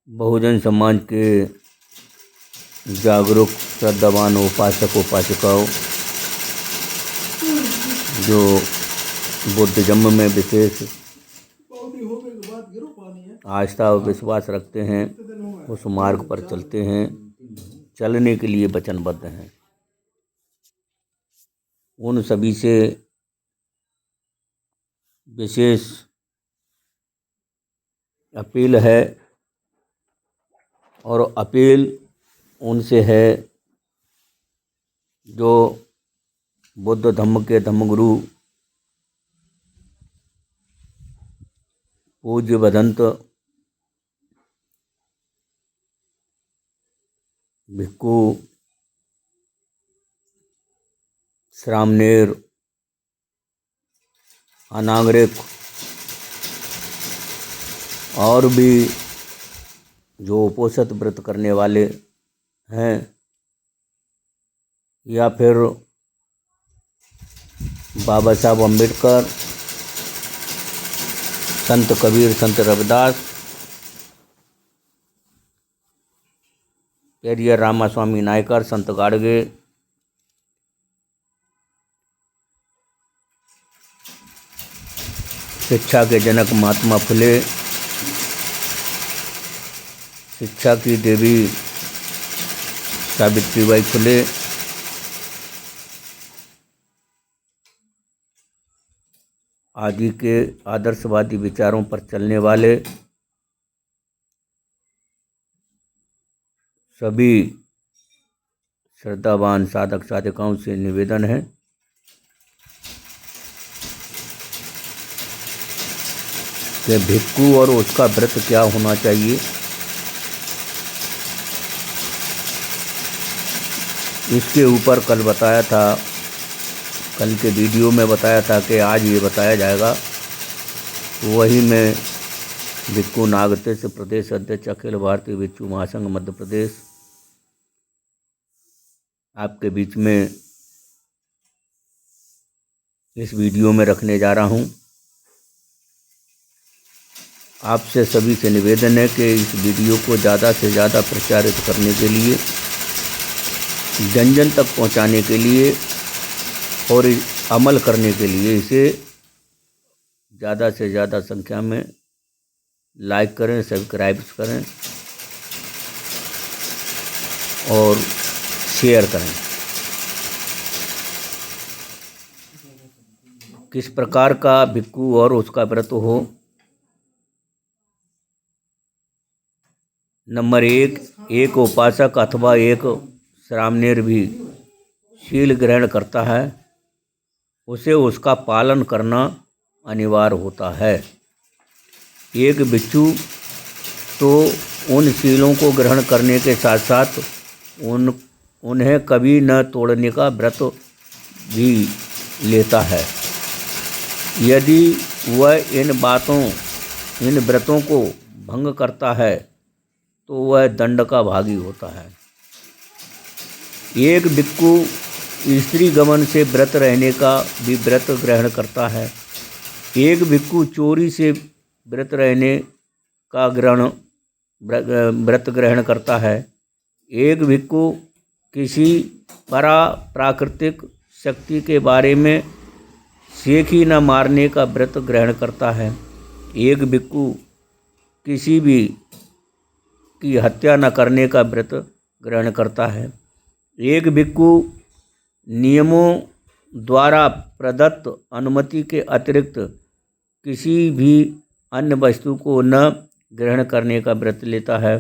बहुजन समाज के जागरूक श्रद्धावान उपासक उपासिकाओं जो बुद्धिज्म में विशेष आस्था और विश्वास रखते हैं, उस मार्ग पर चलते हैं, चलने के लिए वचनबद्ध हैं। उन सभी से विशेष अपील है और अपील उनसे है जो बुद्ध धम्म के धम्मगुरु पूज्य भदंत भिक्खु श्रामणेर अनागरिक और भी जो उपोषित व्रत करने वाले हैं या फिर बाबा साहब अम्बेडकर, संत कबीर, संत रविदास, पेरियर रामास्वामी नायकर, संत गाडगे, शिक्षा के जनक महात्मा फुले, शिक्षा की देवी सावित्रीबाई फुले, आदि के आदर्शवादी विचारों पर चलने वाले सभी श्रद्धावान साधक साधिकाओं से निवेदन है कि भिक्खु और उसका व्रत क्या होना चाहिए, इसके ऊपर कल बताया था, कल के वीडियो में बताया था कि आज ये बताया जाएगा। वही मैं भिक्खु नागतीर्थ प्रदेश अध्यक्ष अखिल भारतीय भिक्षु महासंघ मध्य प्रदेश आपके बीच में इस वीडियो में रखने जा रहा हूँ। आपसे सभी से निवेदन है कि इस वीडियो को ज़्यादा से ज़्यादा प्रचारित करने के लिए, जन जन तक पहुँचाने के लिए और अमल करने के लिए इसे ज़्यादा से ज़्यादा संख्या में लाइक करें, सब्सक्राइब करें और शेयर करें। किस प्रकार का भिक्खु और उसका व्रत हो। नंबर 1, एक उपासक अथवा एक श्रामणेर भी शील ग्रहण करता है, उसे उसका पालन करना अनिवार्य होता है। एक भिक्षु तो उन शीलों को ग्रहण करने के साथ साथ उन्हें कभी न तोड़ने का व्रत भी लेता है। यदि वह इन व्रतों को भंग करता है तो वह दंड का भागी होता है। एक भिक्खु स्त्री गमन से व्रत रहने का भी व्रत ग्रहण करता है। एक भिक्खु चोरी से व्रत रहने का व्रत ग्रहण करता है। एक भिक्खु किसी प्राकृतिक शक्ति के बारे में सेखी न मारने का व्रत ग्रहण करता है। एक भिक्खु किसी भी की हत्या न करने का व्रत ग्रहण करता है। एक भिक्खु नियमों द्वारा प्रदत्त अनुमति के अतिरिक्त किसी भी अन्य वस्तु को न ग्रहण करने का व्रत लेता है।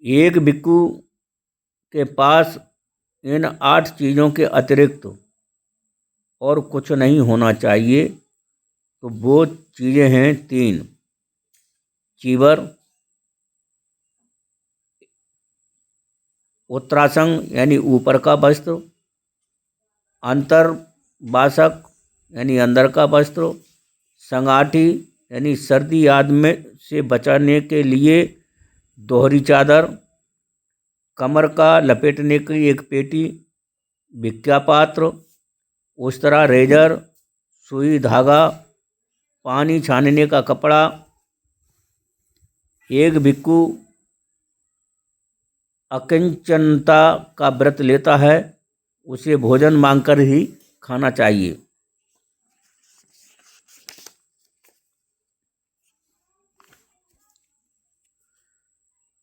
एक भिक्खु के पास इन 8 चीज़ों के अतिरिक्त और कुछ नहीं होना चाहिए। तो वो चीज़ें हैं 3, चीवर, उत्तरासंग यानी ऊपर का वस्त्र, अंतर्वासक यानी अंदर का वस्त्र, संगाठी यानी सर्दी आदि में से बचाने के लिए दोहरी चादर, कमर का लपेटने की एक पेटी, भिक्षा पात्र, उस्तरा, रेजर, सुई, धागा, पानी छानने का कपड़ा, एक भिक्षु अकिंचनता का व्रत लेता है, उसे भोजन मांगकर ही खाना चाहिए।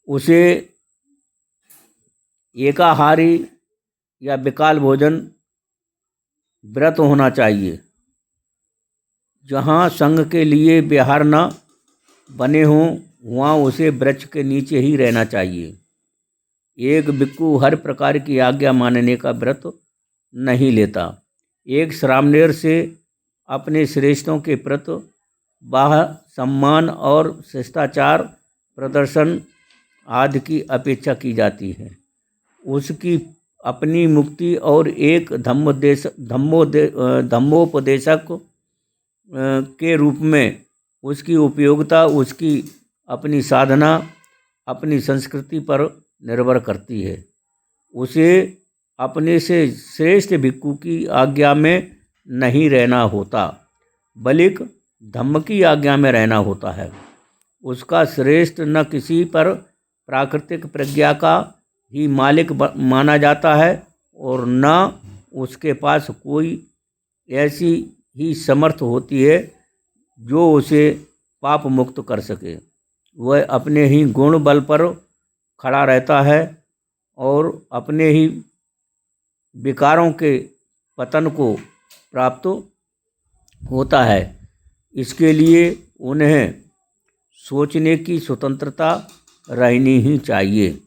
उसे एकाहारी या विकाल भोजन व्रत होना चाहिए। जहाँ संघ के लिए विहार न बने हों वहाँ उसे वृक्ष के नीचे ही रहना चाहिए। एक भिक्षु हर प्रकार की आज्ञा मानने का व्रत नहीं लेता। एक श्रामणेर से अपने श्रेष्ठों के प्रति बाह्य सम्मान और शिष्टाचार प्रदर्शन आदि की अपेक्षा की जाती है। उसकी अपनी मुक्ति और एक धम्मोपदेशक के रूप में उसकी उपयोगिता उसकी अपनी साधना, अपनी संस्कृति पर निर्भर करती है। उसे अपने से श्रेष्ठ भिक्षु की आज्ञा में नहीं रहना होता, बल्कि धम्म की आज्ञा में रहना होता है। उसका श्रेष्ठ न किसी पर प्राकृतिक प्रज्ञा का ही मालिक माना जाता है और न उसके पास कोई ऐसी ही समर्थ होती है जो उसे पाप मुक्त कर सके। वह अपने ही गुण बल पर खड़ा रहता है और अपने ही विकारों के पतन को प्राप्त होता है। इसके लिए उन्हें सोचने की स्वतंत्रता रहनी ही चाहिए।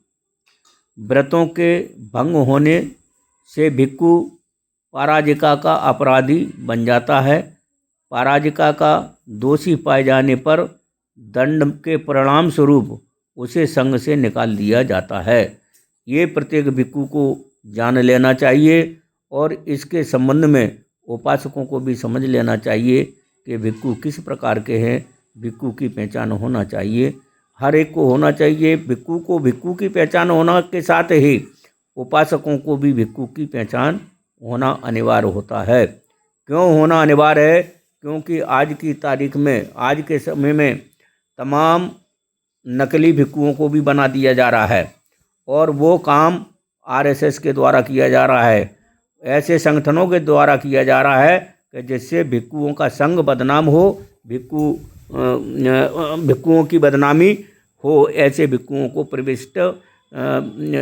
व्रतों के भंग होने से भिक्षु पराजिका का अपराधी बन जाता है। पराजिका का दोषी पाए जाने पर दंड के परिणाम स्वरूप उसे संघ से निकाल दिया जाता है। ये प्रत्येक भिक्षु को जान लेना चाहिए और इसके संबंध में उपासकों को भी समझ लेना चाहिए कि भिक्षु किस प्रकार के हैं। भिक्षु की पहचान होना चाहिए, हर एक को होना चाहिए। भिक्षु को भिक्षु की पहचान होना के साथ ही उपासकों को भी भिक्षु की पहचान होना अनिवार्य होता है। क्यों होना अनिवार्य है? क्योंकि आज की तारीख में, आज के समय में तमाम नकली भिक्षुओं को भी बना दिया जा रहा है और वो काम आरएसएस के द्वारा किया जा रहा है, ऐसे संगठनों के द्वारा किया जा रहा है कि जिससे भिक्षुओं का संग बदनाम हो, भिक्षुओं की बदनामी हो। ऐसे भिक्षुओं को प्रविष्ट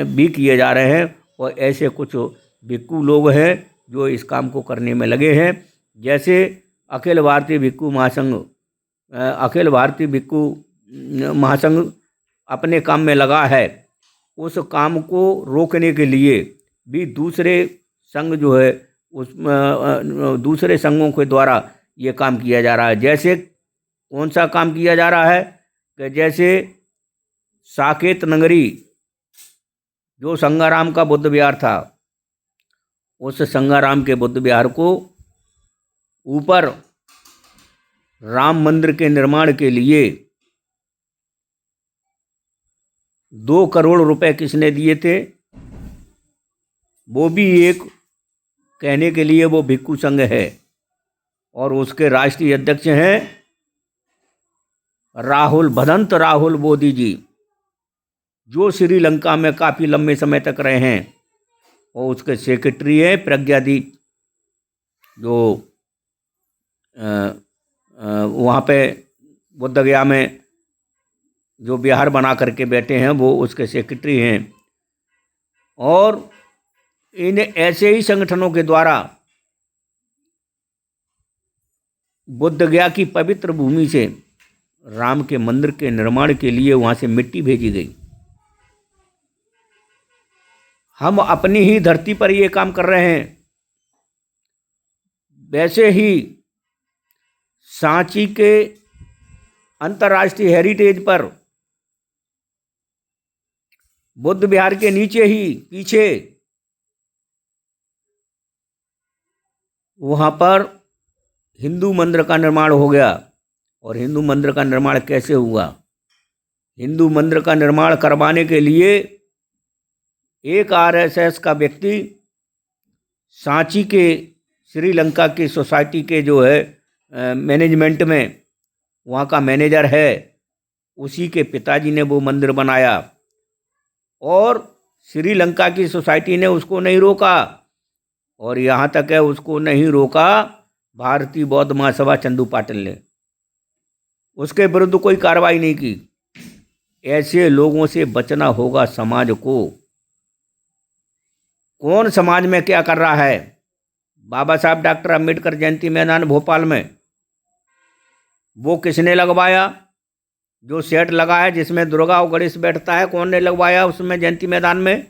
भी किए जा रहे हैं और ऐसे कुछ भिक्षु लोग हैं जो इस काम को करने में लगे हैं। जैसे अखिल भारतीय भिक्षु महासंघ अपने काम में लगा है, उस काम को रोकने के लिए भी दूसरे संघ जो है दूसरे संघों के द्वारा ये काम किया जा रहा है। जैसे कौन सा काम किया जा रहा है कि जैसे साकेत नगरी जो संगाराम का बुद्ध विहार था, उस संगाराम के बुद्ध विहार को ऊपर राम मंदिर के निर्माण के लिए 2 करोड़ रुपए किसने दिए थे? वो भी एक कहने के लिए वो भिक्षु संघ है और उसके राष्ट्रीय अध्यक्ष हैं भदंत राहुल बोधी जी, जो श्रीलंका में काफ़ी लंबे समय तक रहे हैं। और उसके सेक्रेटरी है प्रज्ञादीप, जो वहाँ पे बुद्धगया में जो विहार बना करके बैठे हैं, वो उसके सेक्रेटरी हैं। और इन ऐसे ही संगठनों के द्वारा बुद्धगया की पवित्र भूमि से राम के मंदिर के निर्माण के लिए वहाँ से मिट्टी भेजी गई। हम अपनी ही धरती पर ये काम कर रहे हैं। वैसे ही सांची के अंतर्राष्ट्रीय हेरिटेज पर बुद्ध विहार के नीचे ही पीछे वहाँ पर हिंदू मंदिर का निर्माण हो गया। और हिंदू मंदिर का निर्माण कैसे हुआ? हिंदू मंदिर का निर्माण करवाने के लिए एक आरएसएस का व्यक्ति सांची के श्रीलंका की सोसाइटी के जो है मैनेजमेंट में वहाँ का मैनेजर है, उसी के पिताजी ने वो मंदिर बनाया और श्रीलंका की सोसाइटी ने उसको नहीं रोका, और यहाँ तक है उसको नहीं रोका भारतीय बौद्ध महासभा चंदू पाटिल ने, उसके विरुद्ध कोई कार्रवाई नहीं की। ऐसे लोगों से बचना होगा समाज को। कौन समाज में क्या कर रहा है? बाबा साहब डॉक्टर अम्बेडकर जयंती मैदान भोपाल में वो किसने लगवाया? जो सेट लगा है जिसमें दुर्गा और गणेश बैठता है, कौन ने लगवाया उसमें जयंती मैदान में?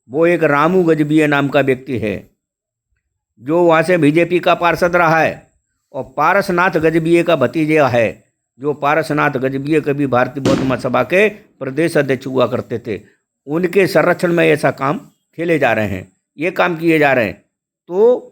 वो एक रामू गजबीय नाम का व्यक्ति है जो वहाँ से बीजेपी का पार्षद रहा है, और पारसनाथ गजबीय का भतीजा है, जो पारसनाथ गजबीय कभी भारतीय बौद्ध महासभा के प्रदेश अध्यक्ष हुआ करते थे। उनके संरक्षण में ऐसा काम खेले जा रहे हैं, ये काम किए जा रहे हैं। तो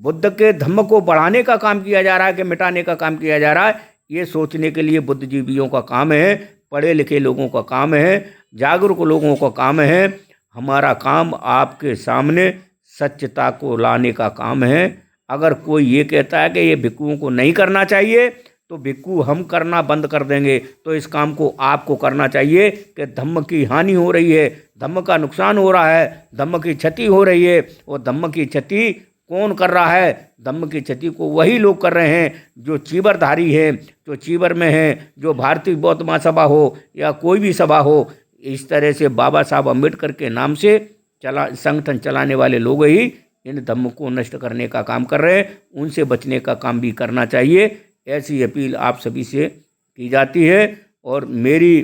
बुद्ध के धम्म को बढ़ाने का काम किया जा रहा है कि मिटाने का काम किया जा रहा है, ये सोचने के लिए बुद्धिजीवियों का काम है, पढ़े लिखे लोगों का काम है, जागरूक लोगों का काम है। हमारा काम आपके सामने सत्यता को लाने का काम है। अगर कोई ये कहता है कि ये भिक्खुओं को नहीं करना चाहिए, तो भिक्खु हम करना बंद कर देंगे। तो इस काम को आपको करना चाहिए कि धम्म की हानि हो रही है, धम्म का नुकसान हो रहा है, धम्म की क्षति हो रही है। और धम्म की क्षति कौन कर रहा है? धम्म की क्षति को वही लोग कर रहे हैं जो चीवरधारी हैं, जो चीवर में हैं, जो भारतीय बौद्ध महासभा हो या कोई भी सभा हो। इस तरह से बाबा साहब अम्बेडकर के नाम से संगठन चलाने वाले लोग ही इन धम्म को नष्ट करने का काम कर रहे हैं। उनसे बचने का काम भी करना चाहिए, ऐसी अपील आप सभी से की जाती है। और मेरी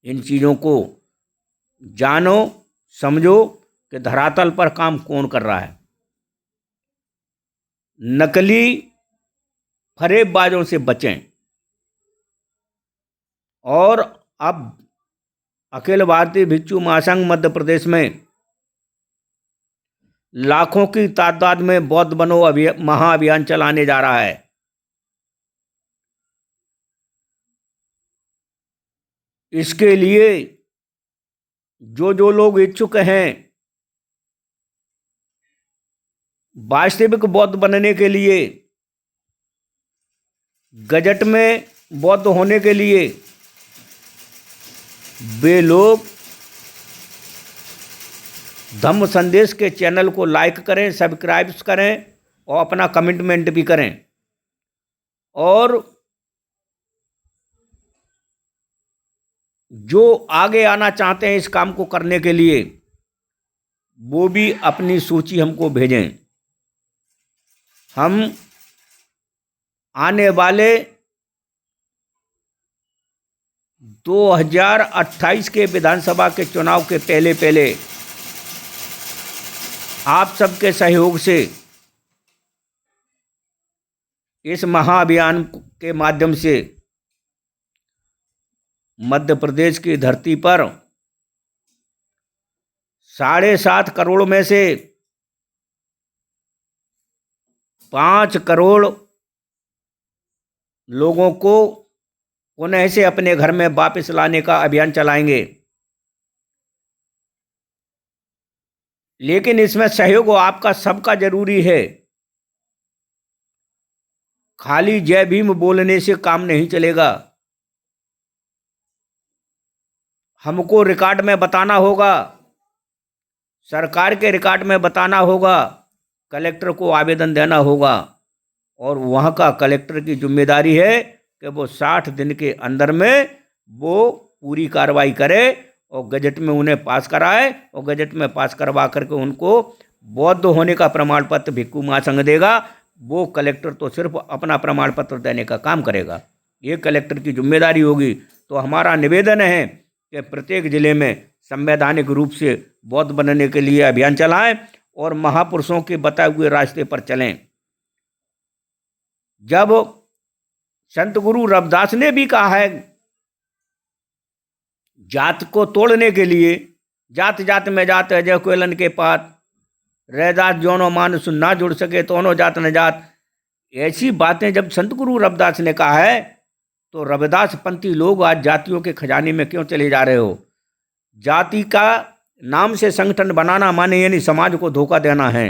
इन चीज़ों को जानो, समझो कि धरातल पर काम कौन कर रहा है। नकली फरेबबाजों से बचें। और अब अखिल भारतीय भिक्षु महासंघ मध्य प्रदेश में लाखों की तादाद में बौद्ध बनो महाअभियान चलाने जा रहा है। इसके लिए जो लोग इच्छुक हैं वास्तविक बौद्ध बनने के लिए, गजट में बौद्ध होने के लिए, वे लोग धम्म संदेश के चैनल को लाइक करें, सब्सक्राइब करें और अपना कमिटमेंट भी करें। और जो आगे आना चाहते हैं इस काम को करने के लिए, वो भी अपनी सूची हमको भेजें। हम आने वाले 2028 के विधानसभा के चुनाव के पहले आप सबके सहयोग से इस महाअभियान के माध्यम से मध्य प्रदेश की धरती पर 7.5 करोड़ में से 5 करोड़ लोगों को पुनः से अपने घर में वापस लाने का अभियान चलाएंगे। लेकिन इसमें सहयोग आपका सबका जरूरी है। खाली जय भीम बोलने से काम नहीं चलेगा। हमको रिकॉर्ड में बताना होगा, सरकार के रिकॉर्ड में बताना होगा, कलेक्टर को आवेदन देना होगा, और वहाँ का कलेक्टर की जिम्मेदारी है कि वो 60 दिन के अंदर में वो पूरी कार्रवाई करे और गजट में उन्हें पास कराए, और गजट में पास करवा करके उनको बौद्ध होने का प्रमाण पत्र भिक्षु महासंघ देगा। वो कलेक्टर तो सिर्फ अपना प्रमाण पत्र देने का काम करेगा, ये कलेक्टर की जिम्मेदारी होगी। तो हमारा निवेदन है कि प्रत्येक जिले में संवैधानिक रूप से बौद्ध बनने के लिए अभियान चलाएं और महापुरुषों के बताए हुए रास्ते पर चलें। जब संत गुरु रविदास ने भी कहा है जात को तोड़ने के लिए, जात जात में जात है जय कोयलन के पात, रैदास जोनो मानुष ना जुड़ सके तोनो जात न जात। ऐसी बातें जब संत गुरु रविदास ने कहा है, तो रविदास पंथी लोग आज जातियों के खजाने में क्यों चले जा रहे हो? जाति का नाम से संगठन बनाना माने यानी समाज को धोखा देना है।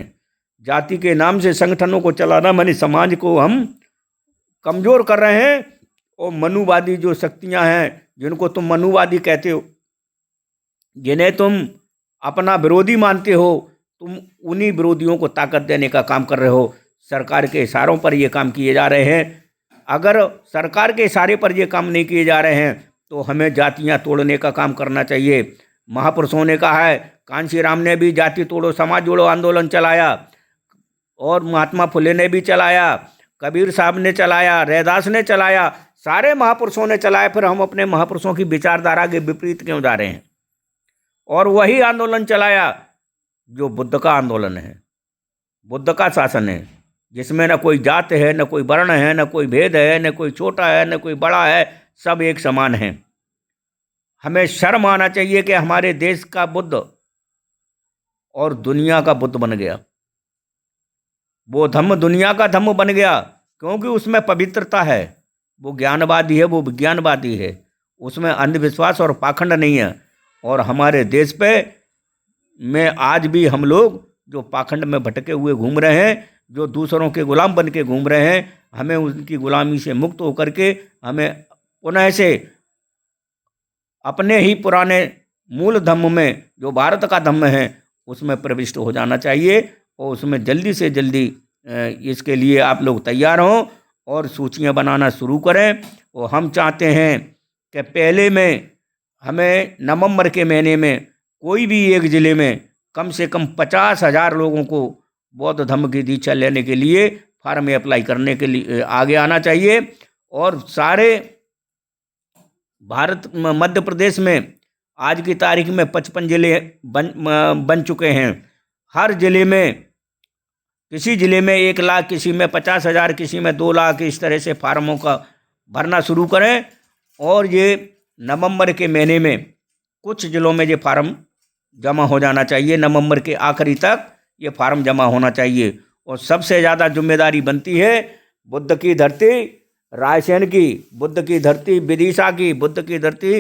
जाति के नाम से संगठनों को चलाना माने समाज को हम कमजोर कर रहे हैं और मनुवादी जो शक्तियां हैं, जिनको तुम मनुवादी कहते हो, जिन्हें तुम अपना विरोधी मानते हो, तुम उन्हीं विरोधियों को ताकत देने का काम कर रहे हो। सरकार के इशारों पर ये काम किए जा रहे हैं। अगर सरकार के इशारे पर ये काम नहीं किए जा रहे हैं तो हमें जातियां तोड़ने का काम करना चाहिए। महापुरुषों ने कहा है, कांशीराम ने भी जाति तोड़ो समाज जोड़ो आंदोलन चलाया, और महात्मा फुले ने भी चलाया, कबीर साहब ने चलाया, रैदास ने चलाया, सारे महापुरुषों ने चलाया। फिर हम अपने महापुरुषों की विचारधारा के विपरीत क्यों जा रहे हैं? और वही आंदोलन चलाया जो बुद्ध का आंदोलन है, बुद्ध का शासन है, जिसमें न कोई जात है, न कोई वर्ण है, न कोई भेद है, न कोई छोटा है, न कोई बड़ा है, सब एक समान है। हमें शर्म आना चाहिए कि हमारे देश का बुद्ध और दुनिया का बुद्ध बन गया। वो धम्म दुनिया का धम्म बन गया, क्योंकि उसमें पवित्रता है। वो ज्ञानवादी है, वो विज्ञानवादी है, उसमें अंधविश्वास और पाखंड नहीं है। और हमारे देश पे में आज भी हम लोग जो पाखंड में भटके हुए घूम रहे हैं, जो दूसरों के गुलाम बन के घूम रहे हैं, हमें उनकी गुलामी से मुक्त होकर के हमें पुनः से अपने ही पुराने मूल धम्म में, जो भारत का धम्म है, उसमें प्रविष्ट हो जाना चाहिए। और उसमें जल्दी से जल्दी इसके लिए आप लोग तैयार हों और सूचियां बनाना शुरू करें। और हम चाहते हैं कि पहले में हमें नवंबर के महीने में कोई भी एक ज़िले में कम से कम 50,000 लोगों को बौद्ध धम्म की दीक्षा लेने के लिए फार्म में अप्लाई करने के लिए आगे आना चाहिए। और सारे भारत मध्य प्रदेश में आज की तारीख में 55 ज़िले बन चुके हैं। हर ज़िले में, किसी ज़िले में 1 लाख, किसी में 50,000, किसी में 2 लाख, इस तरह से फार्मों का भरना शुरू करें। और ये नवंबर के महीने में कुछ ज़िलों में ये फार्म जमा हो जाना चाहिए। नवंबर के आखिरी तक ये फार्म जमा होना चाहिए। और सबसे ज़्यादा जिम्मेदारी बनती है बुद्ध की धरती रायसेन की, बुद्ध की धरती विदिशा की, बुद्ध की धरती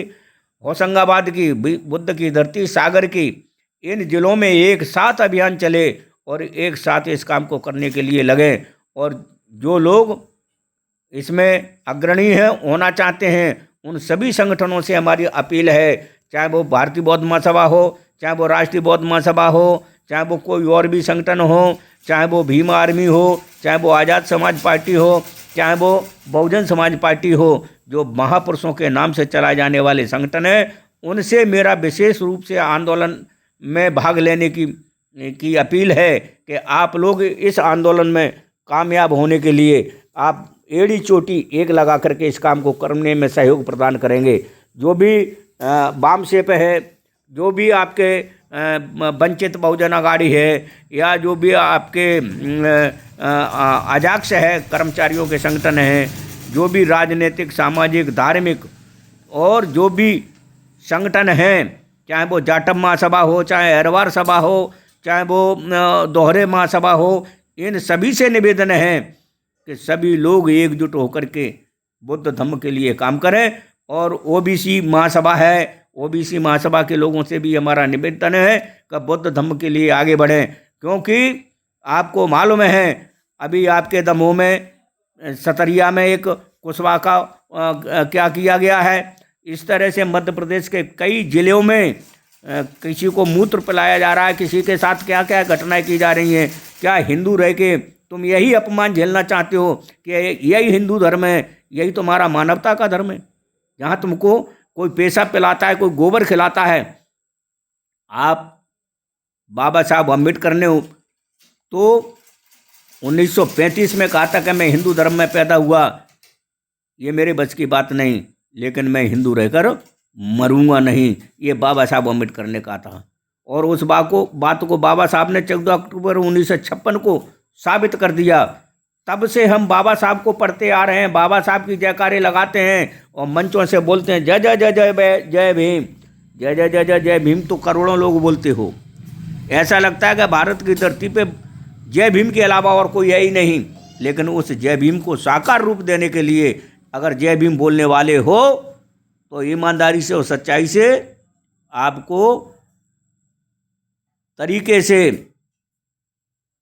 होशंगाबाद की, बुद्ध की धरती सागर की। इन ज़िलों में एक साथ अभियान चले और एक साथ इस काम को करने के लिए लगे। और जो लोग इसमें अग्रणी हैं, होना चाहते हैं, उन सभी संगठनों से हमारी अपील है, चाहे वो भारतीय बौद्ध महासभा हो, चाहे वो राष्ट्रीय बौद्ध महासभा हो, चाहे वो कोई और भी संगठन हो, चाहे वो भीम आर्मी हो, चाहे वो आज़ाद समाज पार्टी हो, चाहे वो बहुजन समाज पार्टी हो, जो महापुरुषों के नाम से चलाए जाने वाले संगठन हैं, उनसे मेरा विशेष रूप से आंदोलन में भाग लेने की अपील है कि आप लोग इस आंदोलन में कामयाब होने के लिए आप एड़ी चोटी एक लगा करके इस काम को करने में सहयोग प्रदान करेंगे। जो भी वाम शेप है, जो भी आपके वंचित बहुजन अघाड़ी है, या जो भी आपके अजाक्स है, कर्मचारियों के संगठन हैं, जो भी राजनीतिक, सामाजिक, धार्मिक और जो भी संगठन हैं, चाहे वो जाटव महासभा हो, चाहे अरवार सभा हो, चाहे वो दोहरे महासभा हो, इन सभी से निवेदन है कि सभी लोग एकजुट होकर के बुद्ध धम्म के लिए काम करें। और ओबीसी महासभा है, ओबीसी महासभा के लोगों से भी हमारा निवेदन है कि बुद्ध धम्म के लिए आगे बढ़ें। क्योंकि आपको मालूम है, अभी आपके दमोह में सतरिया में एक कुशवाहा का क्या किया गया है। इस तरह से मध्य प्रदेश के कई जिलों में किसी को मूत्र पिलाया जा रहा है, किसी के साथ क्या क्या घटनाएं की जा रही हैं। क्या हिंदू रह के तुम यही अपमान झेलना चाहते हो कि यही हिंदू धर्म है, यही तुम्हारा मानवता का धर्म है? जहाँ तुमको कोई पेशाब पिलाता है, कोई गोबर खिलाता है। आप बाबा साहब अम्बेडकर ने तो 1935 में कहा था कि मैं हिंदू धर्म में पैदा हुआ, ये मेरे बस की बात नहीं, लेकिन मैं हिंदू रहकर मरूंगा नहीं, ये बाबा साहब अम्बेडकर ने कहा था। और उस बात को बाबा साहब ने 14 अक्टूबर 1956 को साबित कर दिया। तब से हम बाबा साहब को पढ़ते आ रहे हैं, बाबा साहब की जयकारे लगाते हैं और मंचों से बोलते हैं जय जय जय जय जय भीम, जय जय जय जय जय भीम। तो करोड़ों लोग बोलते हो, ऐसा लगता है कि भारत की धरती पे जय भीम के अलावा और कोई है ही नहीं। लेकिन उस जय भीम को साकार रूप देने के लिए अगर जय भीम बोलने वाले हो तो ईमानदारी से और सच्चाई से आपको तरीके से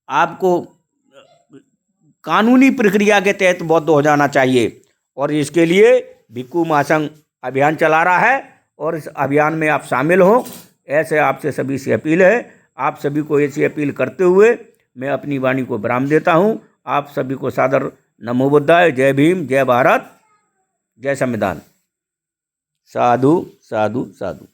आपको कानूनी प्रक्रिया के तहत बौद्ध हो जाना चाहिए। और इसके लिए भिक्खु महासंघ अभियान चला रहा है और इस अभियान में आप शामिल हों, ऐसे आपसे सभी से अपील है। आप सभी को ऐसी अपील करते हुए मैं अपनी वाणी को विराम देता हूँ। आप सभी को सादर नमो बुद्धाय। जय भीम, जय भारत, जय संविधान। साधु साधु साधु।